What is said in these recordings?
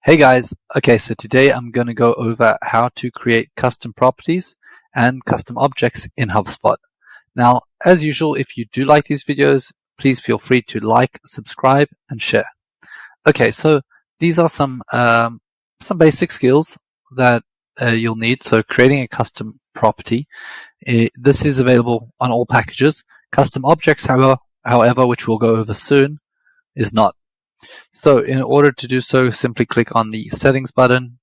Hey guys, okay, so today I'm going to go over how to create custom properties and custom objects in HubSpot. Now, as usual, if you do like these videos, please feel free to like, subscribe, and share. Okay, so these are some basic skills that you'll need. So creating a custom property, this is available on all packages. Custom objects, however, which we'll go over soon, is not. So in order to do so, simply click on the settings button.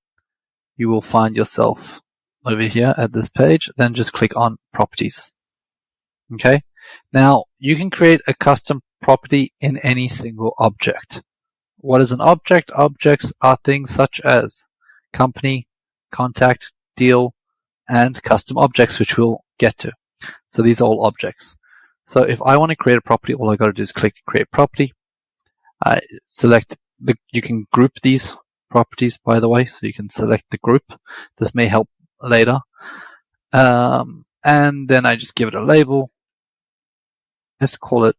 You will find yourself over here at this page, then just click on properties. Okay. Now you can create a custom property in any single object. What is an object? Objects are things such as company, contact, deal, and custom objects, which we'll get to. So these are all objects. So if I want to create a property, all I got to do is click create property. You can group these properties, by the way, so you can select the group. This may help later. And then I just give it a label. Let's call it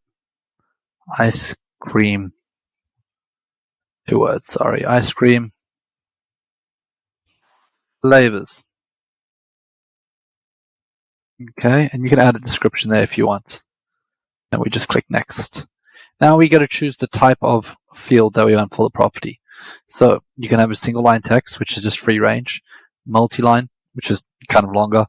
ice cream. 2 words, sorry. Ice cream flavors. Okay, and you can add a description there if you want. And we just click next. Now we got to choose the type of field that we want for the property. So you can have a single line text, which is just free range, multi-line, which is kind of longer,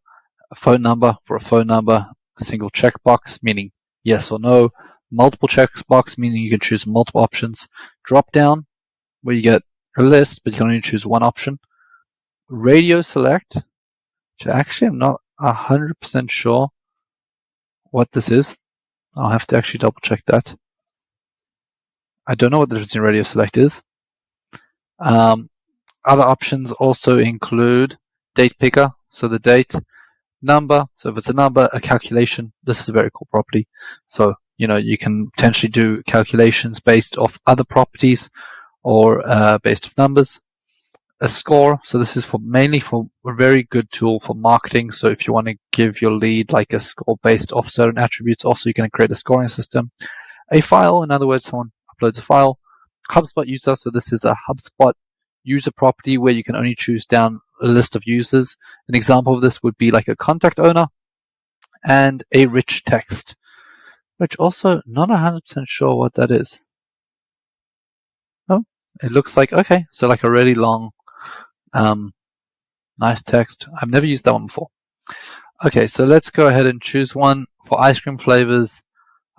a phone number for a phone number, a single checkbox, meaning yes or no, multiple checkbox, meaning you can choose multiple options, drop down, where you get a list, but you can only choose one option, radio select, which actually I'm not 100% sure what this is. I'll have to actually double check that. I don't know what the difference in radio select is. Other options also include date picker, so the date, number. So if it's a number, a calculation, this is a very cool property. So, you can potentially do calculations based off other properties or based off numbers. A score, so this is mainly for a very good tool for marketing. So if you want to give your lead like a score based off certain attributes, also you can create a scoring system. A file, in other words, someone uploads a file. HubSpot user, so this is a HubSpot user property where you can only choose down a list of users. An example of this would be like a contact owner and a rich text, which also not 100% sure what that is. Oh, it looks like, okay, so like a really long, nice text. I've never used that one before. Okay, so let's go ahead and choose one for ice cream flavors.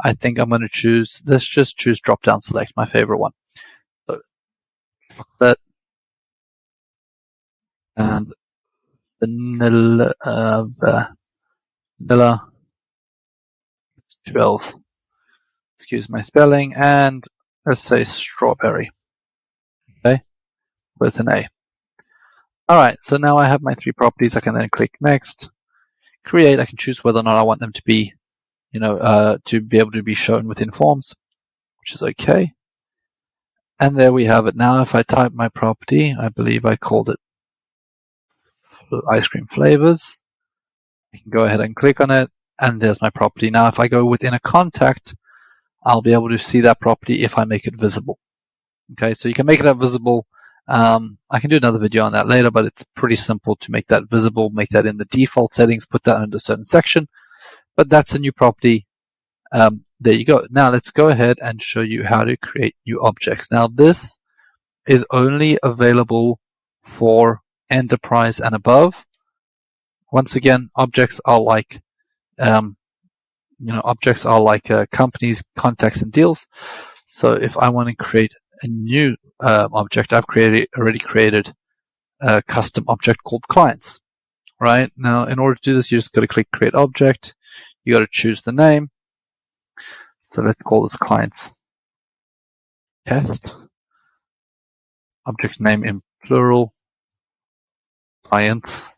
I think I'm going to let's just choose drop down select, my favorite one. So, chocolate and vanilla, 12. Excuse my spelling, and let's say strawberry. Okay, with an A. Alright, so now I have my 3 properties. I can then click next, create. I can choose whether or not I want them to be to be able to be shown within forms, which is okay. And there we have it. Now, if I type my property, I believe I called it ice cream flavors. I can go ahead and click on it, and there's my property. Now, if I go within a contact, I'll be able to see that property if I make it visible. Okay, so you can make that visible. I can do another video on that later, but it's pretty simple to make that visible, make that in the default settings, put that under a certain section. But that's a new property. There you go. Now let's go ahead and show you how to create new objects. Now this is only available for enterprise and above. Once again, objects are like companies, contacts, and deals. So if I want to create a new object, I've already created a custom object called clients. Right now, in order to do this, you just got to click create object. You got to choose the name. So let's call this clients test. Object name in plural. Clients.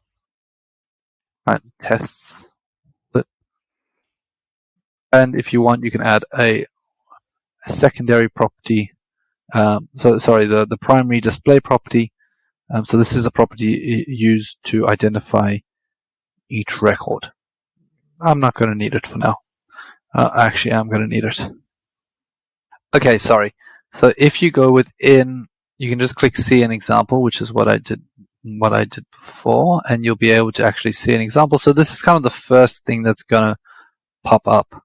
Right, tests. And if you want, you can add a secondary property. The primary display property. So this is a property used to identify each record. I'm not going to need it for now. Actually, I'm going to need it. Okay, sorry. So if you go within you can just click see an example, which is what I did before, and you'll be able to actually see an example. So this is kind of the first thing that's going to pop up,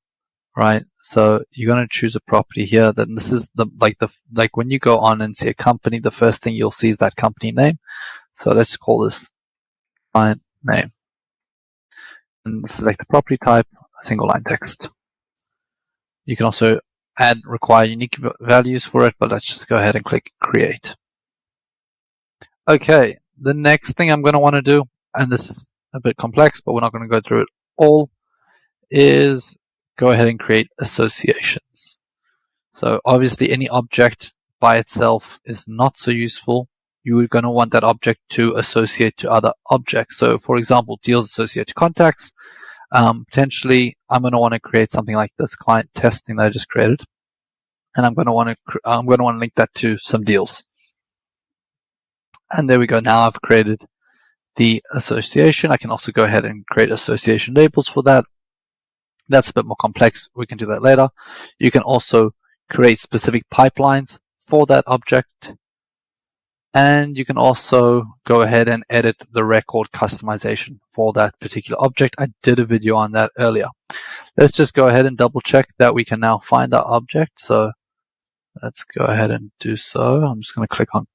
right? So you're going to choose a property here. Then this is like when you go on and see a company, the first thing you'll see is that company name. So let's call this client name, and select the property type, single line text. You can also require unique values for it, but let's just go ahead and click create. Okay, the next thing I'm going to want to do, and this is a bit complex, but we're not going to go through it all, is go ahead and create associations. So obviously any object by itself is not so useful. You're going to want that object to associate to other objects. So for example, deals associate to contacts. Potentially, I'm going to want to create something like this client testing that I just created, and I'm going to want to link that to some deals. And there we go. Now I've created the association. I can also go ahead and create association labels for that. That's a bit more complex. We can do that later. You can also create specific pipelines for that object. And you can also go ahead and edit the record customization for that particular object. I did a video on that earlier. Let's just go ahead and double check that we can now find our object. So let's go ahead and do so. I'm just going to click on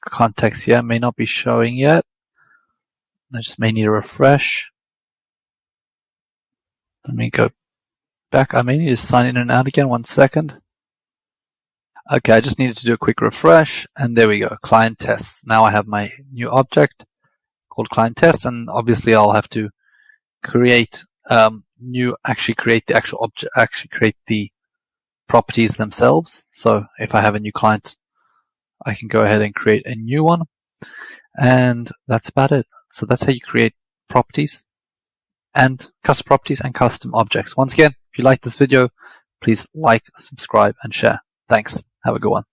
context here. It may not be showing yet. I just may need a refresh. Let me go back. I may need to sign in and out again. 1 second. Okay, I just needed to do a quick refresh, and there we go, client tests. Now I have my new object called client tests, and obviously I'll have to create create the actual object, create the properties themselves. So if I have a new client, I can go ahead and create a new one, and that's about it. So that's how you create properties and custom objects. Once again, if you like this video, please like, subscribe, and share. Thanks. Have a good one.